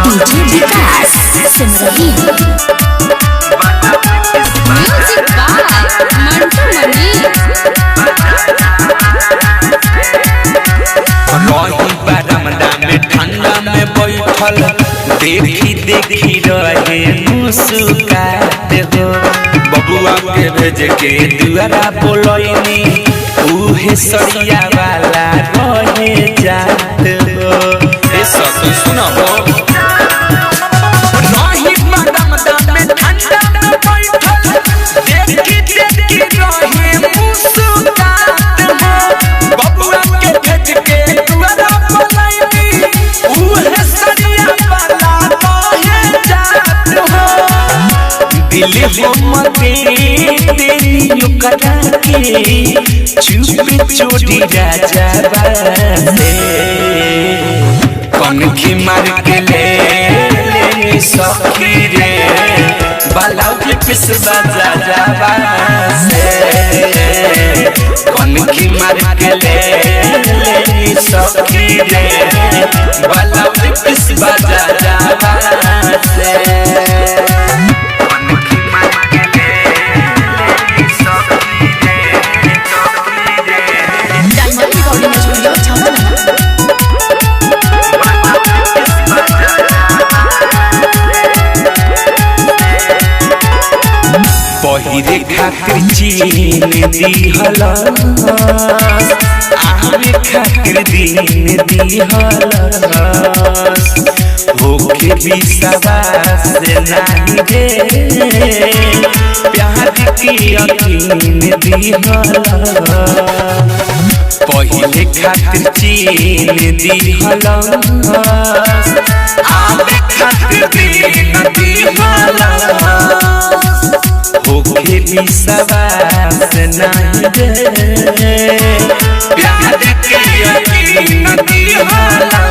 DJ Vikas Simrahi music by Mantu Mani. रही बरमदा में ठंडा में बैठल देखी देखी रहे मुस्कुराते हो। बबुआ के भेज के दुआरा बोलैनी उहे सरिया वाला रहे जाते हो। ए सखी सुनो रही बरमदा में ठंडा में बैठल देखी देखी रहे मुस्कुराते हो। बबुआ के भेज के दुआरा बोलैनी उहे सरिया वाला रहे जाते हो। दिल मते तेरी कटा के चुप चोटी राजा बासे कनखी मार के ले सखी रे बालाउ के पिस बाजा जावा से कनखी मार के ले सखी रे बालाउ के पिस बाजा जावा से। पहिरे खातिर चीन दिहल आवे खातिर दिन दिहल होके भी सवास नहीं रे प्यार की यकीन दिहल। पहिले खातिर चीन दिहल आवे खातिर दिन दिहल होके भी सवास नहीं रे प्यार के यकीन दिहला।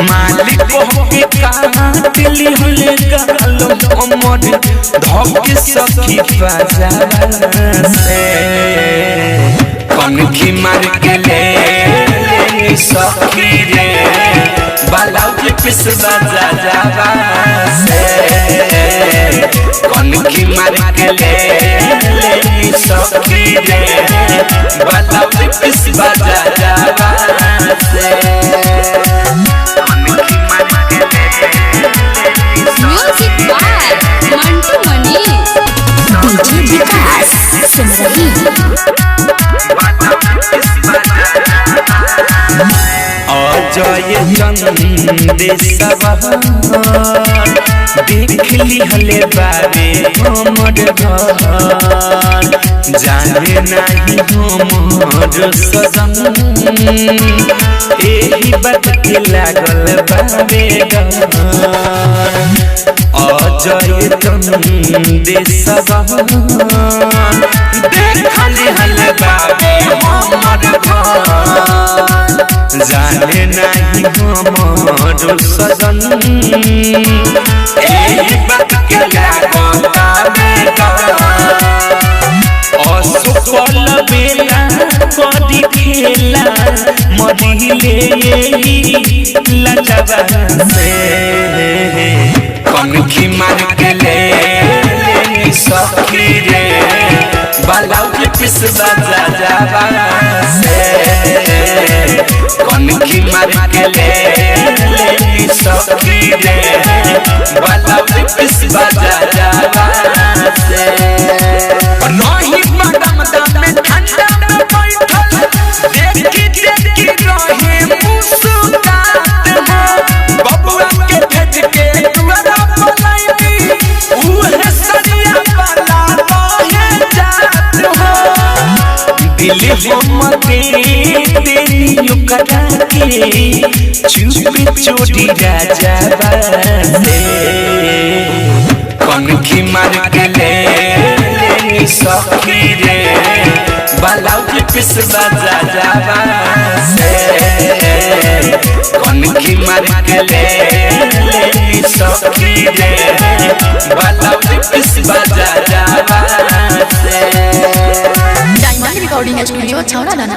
मालिक होके काट लिहले गालो अमर धोके सखी बाजा से कनखी मार के ले सखी रे बालाउ के पिस बाजा जावा से कनखी मार के ले सखी रे बालाउ के पिस बाजा जावा से कनखी मार के music by Mantu Mani DJ Vikas Simrahi Ajay Chandeshwa देख लिहले बाबे हमर घर जाने नहीं हमर सजन एही बात के लागल बाबे डर। अजय चंदेशवा देख लिहले बाबे हमर घर जाने नहीं हमर सजन एही बात के लागल बेटा। असफल बेला बड़ी खेला मरिले लजवा से कनखी मार के ले सखी रे बालाउ के पिस बाजा जावा से कनखी मार के ले सखी रे बालाउ के पिस बाजा जावा से। रही बरमदा में ठंडा में बैठल देखी देखी रहे मुस्कुराते हो। बबुआ के भेज के दुआरा बोलैनी उहे सरिया वाला रहे जाते हो। दिल मते तेरी कटा के चुप चोटी राजा बासे कनखी मार के ले सखी रे बालाउ के पिस बाजा जावा से कनखी मार के ले सखी रे बालाउ के पिस बाजा जावा से। डायमंड रिकॉर्डिंग स्टूडियो छौड़ा दाना।